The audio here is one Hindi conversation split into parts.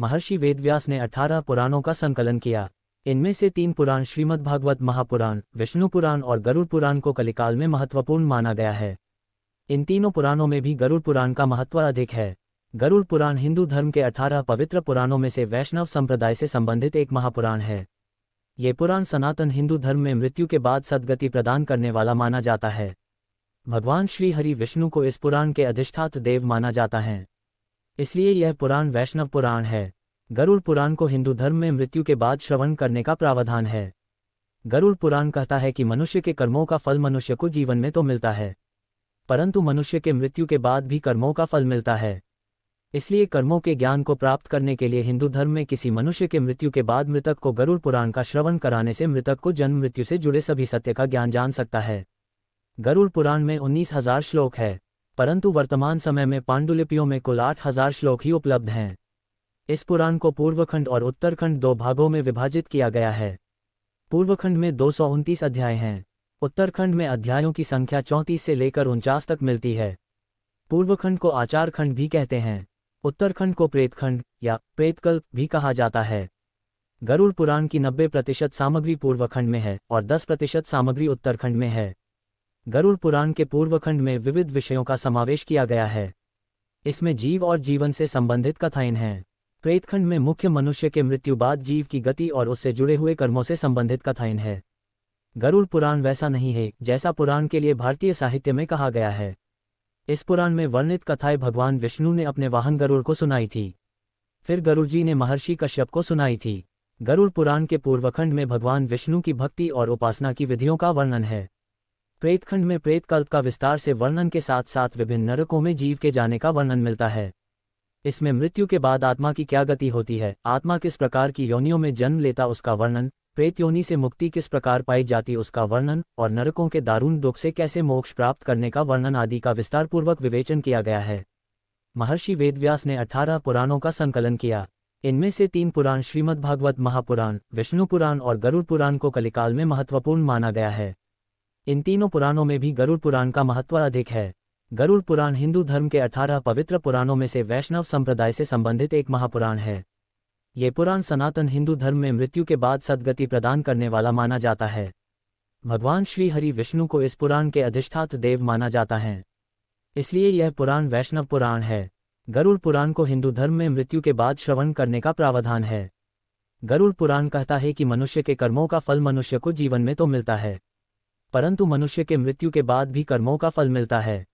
महर्षि वेदव्यास ने 18 पुराणों का संकलन किया। इनमें से 3 पुराण श्रीमद्भागवत महापुराण, विष्णु पुराण और गरुड़ पुराण को कलिकाल में महत्वपूर्ण माना गया है। इन तीनों पुराणों में भी गरुड़ पुराण का महत्व अधिक है। गरुड़ पुराण हिंदू धर्म के 18 पवित्र पुराणों में से वैष्णव संप्रदाय से संबंधित एक महापुराण है। ये पुराण सनातन हिंदू धर्म में मृत्यु के बाद सद्गति प्रदान करने वाला माना जाता है। भगवान श्री हरि विष्णु को इस पुराण के अधिष्ठात्र देव माना जाता है, इसलिए यह पुराण वैष्णव पुराण है। गरुड़ पुराण को हिंदू धर्म में मृत्यु के बाद श्रवण करने का प्रावधान है। गरुड़ पुराण कहता है कि मनुष्य के कर्मों का फल मनुष्य को जीवन में तो मिलता है, परंतु मनुष्य के मृत्यु के बाद भी कर्मों का फल मिलता है। इसलिए कर्मों के ज्ञान को प्राप्त करने के लिए हिंदू धर्म में किसी मनुष्य के मृत्यु के बाद मृतक को गरुड़ पुराण का श्रवण कराने से मृतक को जन्म मृत्यु से जुड़े सभी सत्य का ज्ञान जान सकता है। गरुड़ पुराण में 19,000 श्लोक है, परंतु वर्तमान समय में पांडुलिपियों में कुल 8,000 श्लोक ही उपलब्ध हैं। इस पुराण को पूर्वखंड और उत्तरखंड 2 भागों में विभाजित किया गया है। पूर्वखंड में 229 अध्याय हैं। उत्तरखंड में अध्यायों की संख्या 34 से लेकर 49 तक मिलती है। पूर्वखंड को आचार खंड भी कहते हैं। उत्तरखंड को प्रेतखंड या प्रेतकल्प भी कहा जाता है। गरुड़ पुराण की 90% सामग्री पूर्वखंड में है और 10% सामग्री उत्तरखंड में है। गरुड़ पुराण के पूर्वखंड में विविध विषयों का समावेश किया गया है। इसमें जीव और जीवन से संबंधित कथाएं हैं। प्रेतखंड में मुख्य मनुष्य के मृत्यु बाद जीव की गति और उससे जुड़े हुए कर्मों से संबंधित कथाएं हैं। गरुड़ पुराण वैसा नहीं है जैसा पुराण के लिए भारतीय साहित्य में कहा गया है। इस पुराण में वर्णित कथाएं भगवान विष्णु ने अपने वाहन गरुड़ को सुनाई थी, फिर गरुड़ जी ने महर्षि कश्यप को सुनाई थी। गरुड़ पुराण के पूर्वखंड में भगवान विष्णु की भक्ति और उपासना की विधियों का वर्णन है। प्रेतखंड में प्रेतकल्प का विस्तार से वर्णन के साथ साथ विभिन्न नरकों में जीव के जाने का वर्णन मिलता है। इसमें मृत्यु के बाद आत्मा की क्या गति होती है, आत्मा किस प्रकार की योनियों में जन्म लेता उसका वर्णन, प्रेत योनि से मुक्ति किस प्रकार पाई जाती उसका वर्णन और नरकों के दारुण दुख से कैसे मोक्ष प्राप्त करने का वर्णन आदि का विस्तारपूर्वक विवेचन किया गया है। महर्षि वेदव्यास ने 18 पुराणों का संकलन किया। इनमें से 3 पुराण श्रीमद्भागवत महापुराण, विष्णु पुराण और गरुड़ पुराण को कलिकाल में महत्वपूर्ण माना गया है। इन तीनों पुराणों में भी गरुड़ पुराण का महत्व अधिक है। गरुड़ पुराण हिंदू धर्म के 18 पवित्र पुराणों में से वैष्णव संप्रदाय से संबंधित एक महापुराण है। ये पुराण सनातन हिंदू धर्म में मृत्यु के बाद सद्गति प्रदान करने वाला माना जाता है। भगवान श्री हरि विष्णु को इस पुराण के अधिष्ठात्र देव माना जाता है, इसलिए यह पुराण वैष्णव पुराण है। गरुड़ पुराण को हिंदू धर्म में मृत्यु के बाद श्रवण करने का प्रावधान है। गरुड़ पुराण कहता है कि मनुष्य के कर्मों का फल मनुष्य को जीवन में तो मिलता है, परंतु मनुष्य के मृत्यु के बाद भी कर्मों का फल मिलता है।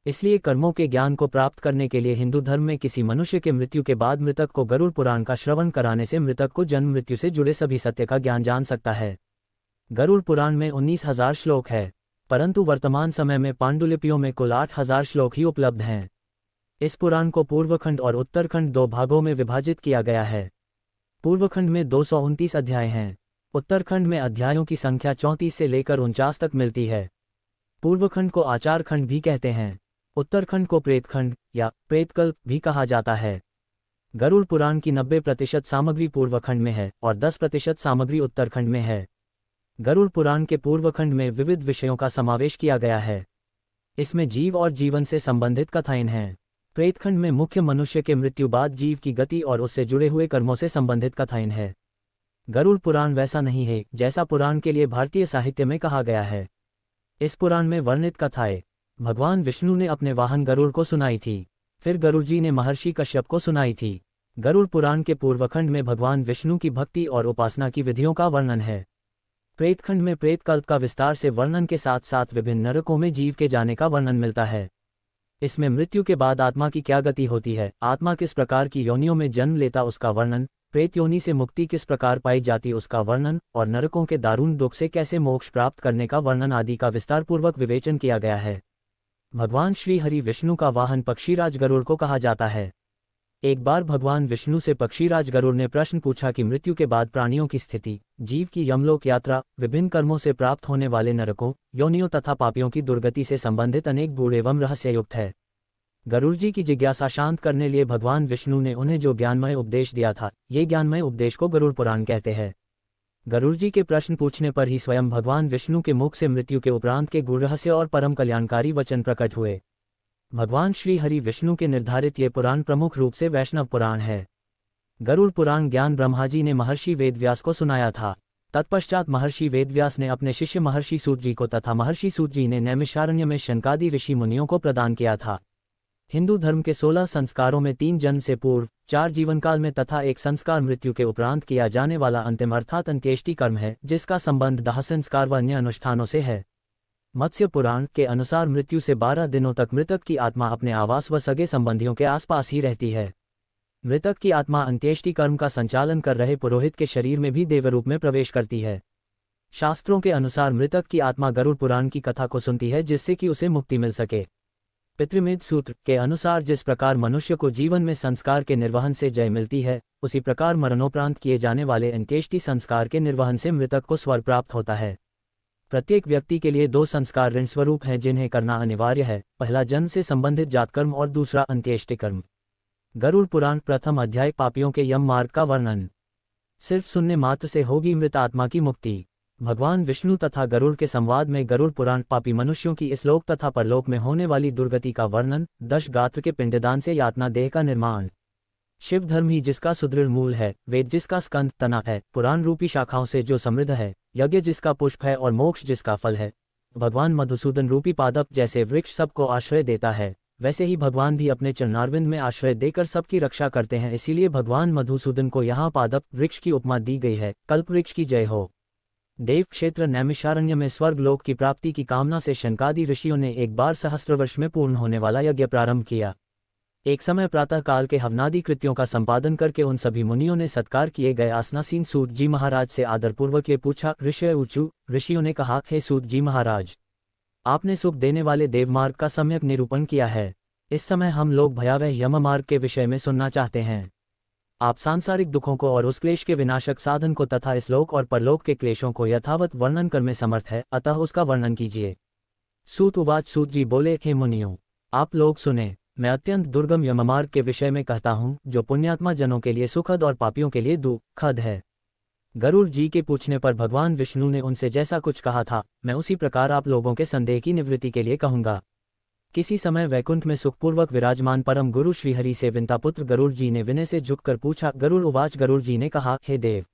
इसलिए कर्मों के ज्ञान को प्राप्त करने के लिए हिंदू धर्म में किसी मनुष्य के मृत्यु के बाद मृतक को गरुड़ पुराण का श्रवण कराने से मृतक को जन्म मृत्यु से जुड़े सभी सत्य का ज्ञान जान सकता है। गरुड़ पुराण में 19,000 श्लोक है, परंतु वर्तमान समय में पांडुलिपियों में कुल 8,000 श्लोक ही उपलब्ध हैं। इस पुराण को पूर्वखंड और उत्तरखंड 2 भागों में विभाजित किया गया है। पूर्वखंड में 229 अध्याय हैं। उत्तरखंड में अध्यायों की संख्या 34 से लेकर 49 तक मिलती है। पूर्वखंड को आचार खंड भी कहते हैं। उत्तरखंड को प्रेतखंड या प्रेतकल्प भी कहा जाता है। गरुड़ पुराण की 90% सामग्री पूर्वखंड में है और 10% सामग्री उत्तरखंड में है। गरुड़ पुराण के पूर्वखंड में विविध विषयों का समावेश किया गया है। इसमें जीव और जीवन से संबंधित कथाएं हैं। प्रेतखंड में मुख्य मनुष्य के मृत्यु बाद जीव की गति और उससे जुड़े हुए कर्मों से संबंधित कथाएं हैं। गरुड़ पुराण वैसा नहीं है जैसा पुराण के लिए भारतीय साहित्य में कहा गया है। इस पुराण में वर्णित कथाएं भगवान विष्णु ने अपने वाहन गरुड़ को सुनाई थी, फिर गरुड़ जी ने महर्षि कश्यप को सुनाई थी। गरुड़ पुराण के पूर्वखंड में भगवान विष्णु की भक्ति और उपासना की विधियों का वर्णन है। प्रेतखंड में प्रेतकल्प का विस्तार से वर्णन के साथ साथ विभिन्न नरकों में जीव के जाने का वर्णन मिलता है। इसमें मृत्यु के बाद आत्मा की क्या गति होती है, आत्मा किस प्रकार की योनियों में जन्म लेता उसका वर्णन, प्रेत योनि से मुक्ति किस प्रकार पाई जाती उसका वर्णन और नरकों के दारुण दुख से कैसे मोक्ष प्राप्त करने का वर्णन आदि का विस्तारपूर्वक विवेचन किया गया है। भगवान श्री हरि विष्णु का वाहन पक्षीराज गरुड़ को कहा जाता है। एक बार भगवान विष्णु से पक्षीराज गरुड़ ने प्रश्न पूछा कि मृत्यु के बाद प्राणियों की स्थिति, जीव की यमलोक यात्रा, विभिन्न कर्मों से प्राप्त होने वाले नरकों, योनियों तथा पापियों की दुर्गति से संबंधित अनेक गूढ़ एवं रहस्ययुक्त है। गरुड़ जी की जिज्ञासा शांत करने लिए भगवान विष्णु ने उन्हें जो ज्ञानमय उपदेश दिया था, ये ज्ञानमय उपदेश को गरुड़ पुराण कहते हैं। गरुड़ जी के प्रश्न पूछने पर ही स्वयं भगवान विष्णु के मुख से मृत्यु के उपरांत के गूढ़ रहस्य और परम कल्याणकारी वचन प्रकट हुए। भगवान श्री हरि विष्णु के निर्धारित ये पुराण प्रमुख रूप से वैष्णव पुराण है। गरुड़ पुराण ज्ञान ब्रह्माजी ने महर्षि वेदव्यास को सुनाया था। तत्पश्चात महर्षि वेदव्यास ने अपने शिष्य महर्षि सूत जी को तथा महर्षि सूत जी ने नैमिषारण्य में शनकादि ऋषि मुनियों को प्रदान किया था। हिंदू धर्म के 16 संस्कारों में 3 जन्म से पूर्व, 4 जीवनकाल में तथा 1 संस्कार मृत्यु के उपरांत किया जाने वाला अंतिम अर्थात अंत्येष्टि कर्म है, जिसका संबंध दाह संस्कार व अन्य अनुष्ठानों से है। मत्स्य पुराण के अनुसार मृत्यु से 12 दिनों तक मृतक की आत्मा अपने आवास व सगे संबंधियों के आसपास ही रहती है। मृतक की आत्मा अंत्येष्टि कर्म का संचालन कर रहे पुरोहित के शरीर में भी देवरूप में प्रवेश करती है। शास्त्रों के अनुसार मृतक की आत्मा गरुड़ पुराण की कथा को सुनती है, जिससे कि उसे मुक्ति मिल सके। पितृमेध सूत्र के अनुसार जिस प्रकार मनुष्य को जीवन में संस्कार के निर्वहन से जय मिलती है, उसी प्रकार मरणोपरांत किए जाने वाले अंत्येष्टि संस्कार के निर्वहन से मृतक को स्वर्ग प्राप्त होता है। प्रत्येक व्यक्ति के लिए 2 संस्कार ऋण स्वरूप हैं जिन्हें करना अनिवार्य है। पहला जन्म से संबंधित जातकर्म और दूसरा अंत्येष्टि कर्म। गरुड़ पुराण प्रथम अध्याय पापियों के यम मार्ग का वर्णन। सिर्फ सुनने मात्र से होगी मृत आत्मा की मुक्ति। भगवान विष्णु तथा गरुड़ के संवाद में गरुड़ पुराण पापी मनुष्यों की इस लोक तथा परलोक में होने वाली दुर्गति का वर्णन, 10 गात्र के पिंडदान से यातना देह का निर्माण, शिव धर्म ही जिसका सुदृढ़ मूल है, वेद जिसका स्कंद तना है, पुराण रूपी शाखाओं से जो समृद्ध है, यज्ञ जिसका पुष्प है और मोक्ष जिसका फल है, भगवान मधुसूदन रूपी पादप जैसे वृक्ष सबको आश्रय देता है, वैसे ही भगवान भी अपने चरणारविंद में आश्रय देकर सबकी रक्षा करते हैं। इसीलिए भगवान मधुसूदन को यहाँ पादप वृक्ष की उपमा दी गई है। कल्प वृक्ष की जय हो। देव क्षेत्र नैमिषारण्य में स्वर्ग लोक की प्राप्ति की कामना से शनकादि ऋषियों ने एक बार सहस्त्र वर्ष में पूर्ण होने वाला यज्ञ प्रारंभ किया। एक समय प्रातः काल के हवनादि कृत्यों का संपादन करके उन सभी मुनियों ने सत्कार किए गए आसनासीन सूत जी महाराज से आदरपूर्वक ये पूछा। ऋषय ऊचु। ऋषियों ने कहा, हे सूत जी महाराज, आपने सुख देने वाले देवमार्ग का सम्यक निरूपण किया है। इस समय हम लोग भयावह यम मार्ग के विषय में सुनना चाहते हैं। आप सांसारिक दुखों को और उस क्लेश के विनाशक साधन को तथा इस लोक और परलोक के क्लेशों को यथावत वर्णन कर में समर्थ है, अतः उसका वर्णन कीजिए। सूत उवाच। सूत जी बोले, हे मुनियों, आप लोग सुने। मैं अत्यंत दुर्गम यममार्ग के विषय में कहता हूँ, जो पुण्यात्मा जनों के लिए सुखद और पापियों के लिए दुखद है। गरुड़ जी के पूछने पर भगवान विष्णु ने उनसे जैसा कुछ कहा था, मैं उसी प्रकार आप लोगों के संदेह की निवृत्ति के लिए कहूँगा। किसी समय वैकुंठ में सुखपूर्वक विराजमान परम गुरु श्रीहरि से विंतापुत्र गरुड़ जी ने विनय से झुककर पूछा। गरुड़ उवाच। गरुड़ जी ने कहा, हे देव,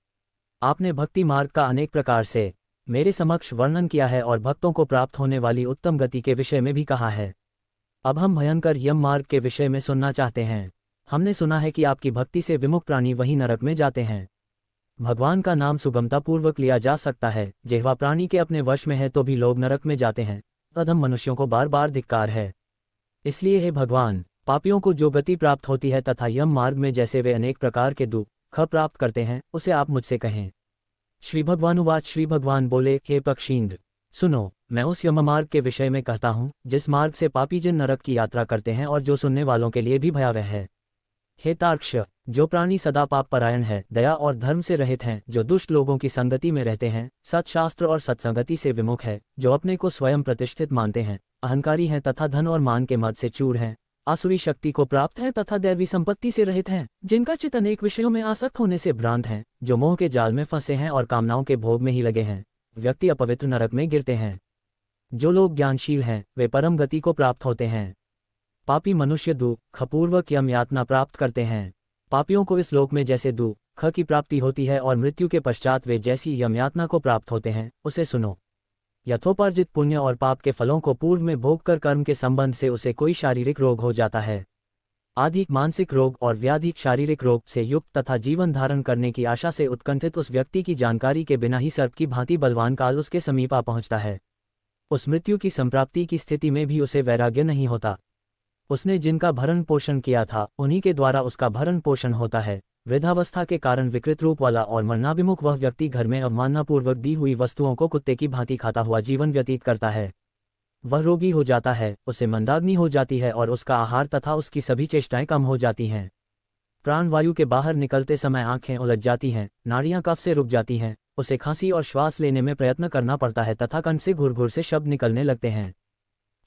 आपने भक्ति मार्ग का अनेक प्रकार से मेरे समक्ष वर्णन किया है और भक्तों को प्राप्त होने वाली उत्तम गति के विषय में भी कहा है। अब हम भयंकर यम मार्ग के विषय में सुनना चाहते हैं। हमने सुना है कि आपकी भक्ति से विमुख प्राणी वही नरक में जाते हैं। भगवान का नाम सुगमतापूर्वक लिया जा सकता है। जिह्वा प्राणी के अपने वश में है तो भी लोग नरक में जाते हैं। अधम मनुष्यों को बार बार धिक्कार है। इसलिए हे भगवान, पापियों को जो गति प्राप्त होती है तथा यम मार्ग में जैसे वे अनेक प्रकार के दुख प्राप्त करते हैं, उसे आप मुझसे कहें। श्री भगवानुवाच। श्री भगवान बोले, हे पक्षींद्र, सुनो, मैं उस यम मार्ग के विषय में कहता हूँ जिस मार्ग से पापी जन नरक की यात्रा करते हैं और जो सुनने वालों के लिए भी भयावह है। हे तार्क्ष, जो प्राणी सदा पाप परायण है, दया और धर्म से रहित हैं, जो दुष्ट लोगों की संगति में रहते हैं, सत्शास्त्र और सत्संगति से विमुख है, जो अपने को स्वयं प्रतिष्ठित मानते हैं, अहंकारी हैं तथा धन और मान के मद से चूर हैं, आसुरी शक्ति को प्राप्त हैं तथा दैवी संपत्ति से रहित हैं, जिनका चित्त अनेक विषयों में आसक्त होने से भ्रांत हैं, जो मोह के जाल में फंसे हैं और कामनाओं के भोग में ही लगे हैं, व्यक्ति अपवित्र नरक में गिरते हैं। जो लोग ज्ञानशील हैं, वे परम गति को प्राप्त होते हैं। पापी मनुष्य दुखपूर्वक यम यातना प्राप्त करते हैं। पापियों को इस लोक में जैसे दुख की प्राप्ति होती है और मृत्यु के पश्चात वे जैसी यम यातना को प्राप्त होते हैं, उसे सुनो। यथोपार्जित पुण्य और पाप के फलों को पूर्व में भोग कर कर्म के संबंध से उसे कोई शारीरिक रोग हो जाता है। आधिक मानसिक रोग और व्याधिक शारीरिक रोग से युक्त तथा जीवन धारण करने की आशा से उत्कंठित उस व्यक्ति की जानकारी के बिना ही सर्प की भांति बलवान काल उसके समीप आ पहुंचता है। उस मृत्यु की संप्राप्ति की स्थिति में भी उसे वैराग्य नहीं होता। उसने जिनका भरण पोषण किया था, उन्हीं के द्वारा उसका भरण पोषण होता है। वृद्धावस्था के कारण विकृत रूप वाला और मरणाभिमुख वह व्यक्ति घर में अवमाननापूर्वक दी हुई वस्तुओं को कुत्ते की भांति खाता हुआ जीवन व्यतीत करता है। वह रोगी हो जाता है, उसे मंदाग्नि हो जाती है और उसका आहार तथा उसकी सभी चेष्टाएं कम हो जाती हैं। प्राणवायु के बाहर निकलते समय आंखें उलझ जाती हैं, नाड़ियां कफ से रुक जाती हैं, उसे खांसी और श्वास लेने में प्रयत्न करना पड़ता है तथा कंठ से घुर-घुर से शब्द निकलने लगते हैं।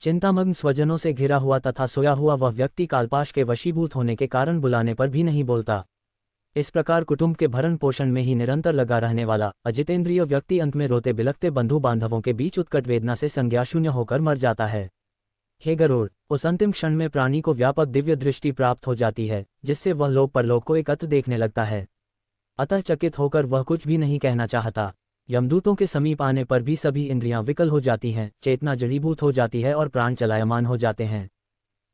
चिंतामग्न स्वजनों से घिरा हुआ तथा सोया हुआ वह व्यक्ति कालपाश के वशीभूत होने के कारण बुलाने पर भी नहीं बोलता। इस प्रकार कुटुंब के भरण पोषण में ही निरंतर लगा रहने वाला अजितेंद्रिय व्यक्ति अंत में रोते बिलखते बंधु बांधवों के बीच उत्कट वेदना से संज्ञाशून्य होकर मर जाता है। हे गरुड़, उस अंतिम क्षण में प्राणी को व्यापक दिव्य दृष्टि प्राप्त हो जाती है, जिससे वह लोक परलोक को एकत्र देखने लगता है। अतः चकित होकर वह कुछ भी नहीं कहना चाहता। यमदूतों के समीप आने पर भी सभी इंद्रियां विकल हो जाती हैं, चेतना जड़ीभूत हो जाती है और प्राण चलायमान हो जाते हैं।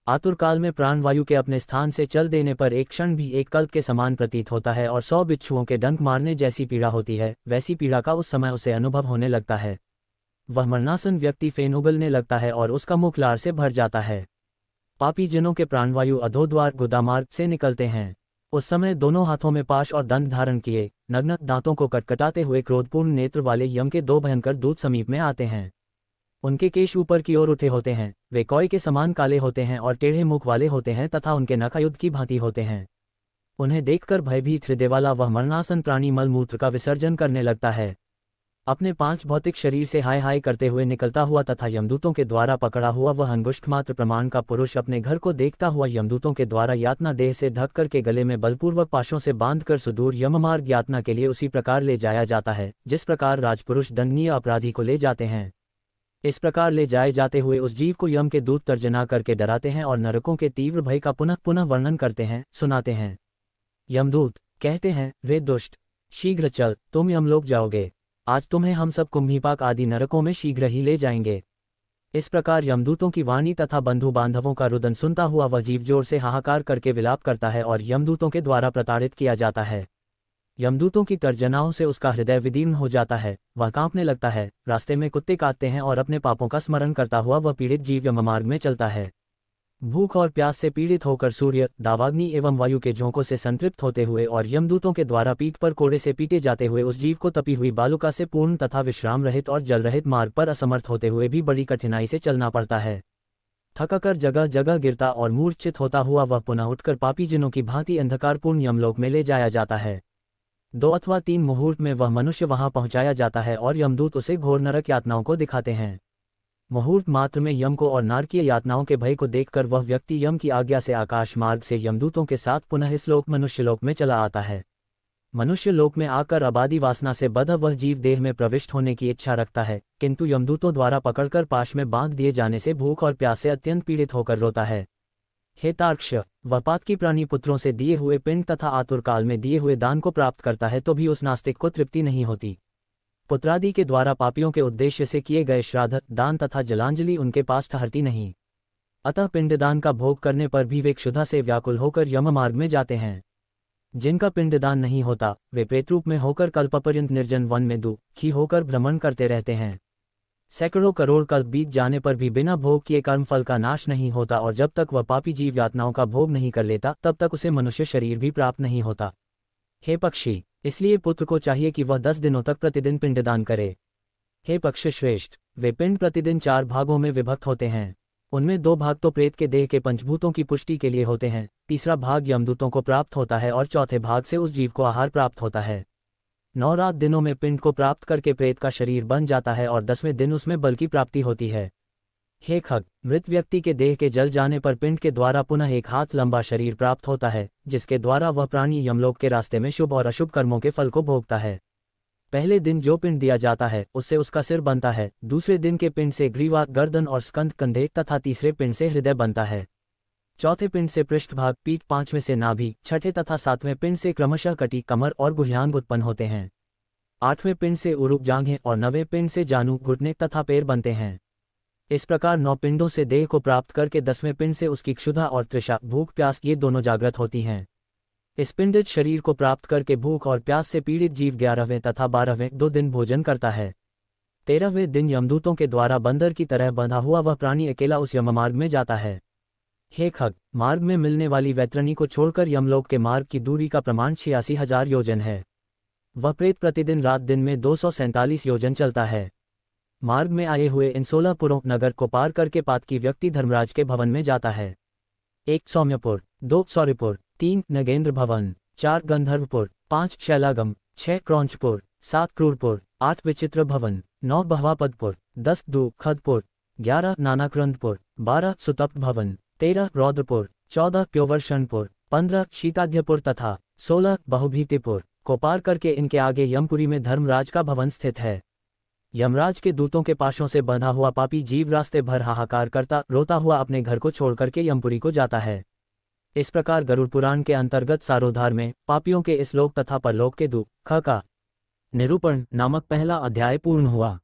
आतुरकाल में प्राणवायु के अपने स्थान से चल देने पर एक क्षण भी एक कल्प के समान प्रतीत होता है और 100 बिच्छुओं के डंक मारने जैसी पीड़ा होती है, वैसी पीड़ा का उस समय उसे अनुभव होने लगता है। वह मरणासन व्यक्ति फेन उगलने लगता है और उसका मुख लार से भर जाता है। पापी जनों के प्राणवायु अधोद्वार गुदामार्ग से निकलते हैं। उस समय दोनों हाथों में पाश और दंड धारण किए, नग्न दांतों को कटकटाते हुए क्रोधपूर्ण नेत्र वाले यम के 2 भयंकर दूत समीप में आते हैं। उनके केश ऊपर की ओर उठे होते हैं, वे कौए के समान काले होते हैं और टेढ़े मुख वाले होते हैं तथा उनके नख युद्ध की भांति होते हैं। उन्हें देखकर भयभीत हृदय वाला वह मरणासन प्राणी मलमूत्र का विसर्जन करने लगता है। अपने 5 भौतिक शरीर से हाय हाय करते हुए निकलता हुआ तथा यमदूतों के द्वारा पकड़ा हुआ वह अंगुष्ठ मात्र प्रमाण का पुरुष अपने घर को देखता हुआ यमदूतों के द्वारा यातना देह से ढक कर के गले में बलपूर्वक पाशों से बांधकर सुदूर यममार्ग यातना के लिए उसी प्रकार ले जाया जाता है, जिस प्रकार राजपुरुष दंडनीय अपराधी को ले जाते हैं। इस प्रकार ले जाए जाते हुए उस जीव को यम के दूत तर्जना करके डराते हैं और नरकों के तीव्र भय का पुनः पुनः वर्णन करते हैं, सुनाते हैं। यमदूत कहते हैं, वे दुष्ट, शीघ्र चल, तुम यमलोक जाओगे। आज तुम्हें हम सब कुंभीपाक आदि नरकों में शीघ्र ही ले जाएंगे। इस प्रकार यमदूतों की वाणी तथा बंधु बांधवों का रुदन सुनता हुआ वह जीव जोर से हाहाकार करके विलाप करता है और यमदूतों के द्वारा प्रताड़ित किया जाता है। यमदूतों की तर्जनाओं से उसका हृदय विदीर्ण हो जाता है, वह कांपने लगता है, रास्ते में कुत्ते काटते हैं और अपने पापों का स्मरण करता हुआ वह पीड़ित जीव यममार्ग में चलता है। भूख और प्यास से पीड़ित होकर सूर्य, दावाग्नि एवं वायु के झोंकों से संतृप्त होते हुए और यमदूतों के द्वारा पीठ पर कोड़े से पीटे जाते हुए उस जीव को तपी हुई बालुका से पूर्ण तथा विश्राम रहित और जल रहित मार्ग पर असमर्थ होते हुए भी बड़ी कठिनाई से चलना पड़ता है। थकाकर जगह जगह गिरता और मूर्छित होता हुआ वह पुनः उठकर पापी जनों की भांति अंधकारपूर्ण यमलोक में ले जाया जाता है। 2 अथवा 3 मुहूर्त में वह मनुष्य वहां पहुंचाया जाता है और यमदूत उसे घोर नरक यातनाओं को दिखाते हैं। मुहूर्त मात्र में यम को और नारकीय यातनाओं के भय को देखकर वह व्यक्ति यम की आज्ञा से आकाश मार्ग से यमदूतों के साथ पुनः इस लोक मनुष्यलोक में चला आता है। मनुष्य लोक में आकर आबादी वासना से बद्ध वह जीव देह में प्रविष्ट होने की इच्छा रखता है, किंतु यमदूतों द्वारा पकड़कर पाश में बांध दिए जाने से भूख और प्यास से अत्यंत पीड़ित होकर रोता है। हे तार्क्ष, वह पातकी प्राणी पुत्रों से दिए हुए पिंड तथा आतुरकाल में दिए हुए दान को प्राप्त करता है तो भी उस नास्तिक को तृप्ति नहीं होती। पुत्रादि के द्वारा पापियों के उद्देश्य से किए गए श्राद्ध, दान तथा जलांजलि उनके पास ठहरती नहीं। अतः पिंडदान का भोग करने पर भी वे क्षुधा से व्याकुल होकर यम मार्ग में जाते हैं। जिनका पिंडदान नहीं होता वे प्रेतरूप में होकर कल्पपर्यंत निर्जन वन में दुखी होकर भ्रमण करते रहते हैं। सैकड़ों करोड़ कल्प बीत जाने पर भी बिना भोग किए कर्मफल का नाश नहीं होता और जब तक वह पापी जीव यातनाओं का भोग नहीं कर लेता तब तक उसे मनुष्य शरीर भी प्राप्त नहीं होता। हे पक्षी, इसलिए पुत्र को चाहिए कि वह 10 दिनों तक प्रतिदिन पिंडदान करे। हे पक्ष श्रेष्ठ, वे पिंड प्रतिदिन 4 भागों में विभक्त होते हैं। उनमें 2 भाग तो प्रेत के देह के पंचभूतों की पुष्टि के लिए होते हैं, तीसरा भाग यमदूतों को प्राप्त होता है और चौथे भाग से उस जीव को आहार प्राप्त होता है। 9 रात दिनों में पिंड को प्राप्त करके प्रेत का शरीर बन जाता है और 10वें दिन उसमें बल की प्राप्ति होती है। हे खग, मृत व्यक्ति के देह के जल जाने पर पिंड के द्वारा पुनः 1 हाथ लंबा शरीर प्राप्त होता है, जिसके द्वारा वह प्राणी यमलोक के रास्ते में शुभ और अशुभ कर्मों के फल को भोगता है। पहले दिन जो पिंड दिया जाता है उससे उसका सिर बनता है, दूसरे दिन के पिंड से ग्रीवा, गर्दन और स्कंद, कंधे तथा तीसरे पिंड से हृदय बनता है। चौथे पिंड से पृष्ठभाग, पीठ, 5वें से नाभि, छठे तथा 7वें पिंड से क्रमशः कटी, कमर और गुह्यांग उत्पन्न होते हैं। 8वें पिंड से उरुक, जांघें और 9वें पिंड से जानू, घुटने तथा पैर बनते हैं। इस प्रकार 9 पिंडों से देह को प्राप्त करके 10वें पिंड से उसकी क्षुधा और तृषा, भूख प्यास ये दोनों जागृत होती हैं। इस पिंडित शरीर को प्राप्त करके भूख और प्यास से पीड़ित जीव 11वें तथा 12वें 2 दिन भोजन करता है। 13वें दिन यमदूतों के द्वारा बंदर की तरह बंधा हुआ वह प्राणी अकेला उस यममार्ग में जाता है। हे खग, मार्ग में मिलने वाली वैतरणी को छोड़कर यमलोक के मार्ग की दूरी का प्रमाण 86,000 योजन है। वह प्रेत प्रतिदिन रात दिन में 247 योजन चलता है। मार्ग में आए हुए इन 16 पुरों नगर को पार करके पातकी व्यक्ति धर्मराज के भवन में जाता है। 1 सौम्यपुर, 2 सौर्यपुर, 3 नगेंद्र भवन, 4 गंधर्वपुर, 5 शैलागम, 6 क्रौंचपुर, 7 क्रूरपुर, 8 विचित्र भवन, 9 बहवापदपुर, 10 दुखदपुर, 11 नानाक्रंदपुर, 12 सुतप्त भवन, 13 रौद्रपुर, 14 प्योवर्षणपुर, 15 शीताध्यपुर तथा 16 बहुभीतिपुर को पार करके इनके आगे यमपुरी में धर्मराज का भवन स्थित है। यमराज के दूतों के पाशों से बंधा हुआ पापी जीव रास्ते भर हाहाकार करता रोता हुआ अपने घर को छोड़ करके यमपुरी को जाता है। इस प्रकार गरुड़ पुराण के अंतर्गत सारोद्धार में पापियों के इस लोक तथा परलोक के दुख का निरूपण नामक पहला अध्याय पूर्ण हुआ।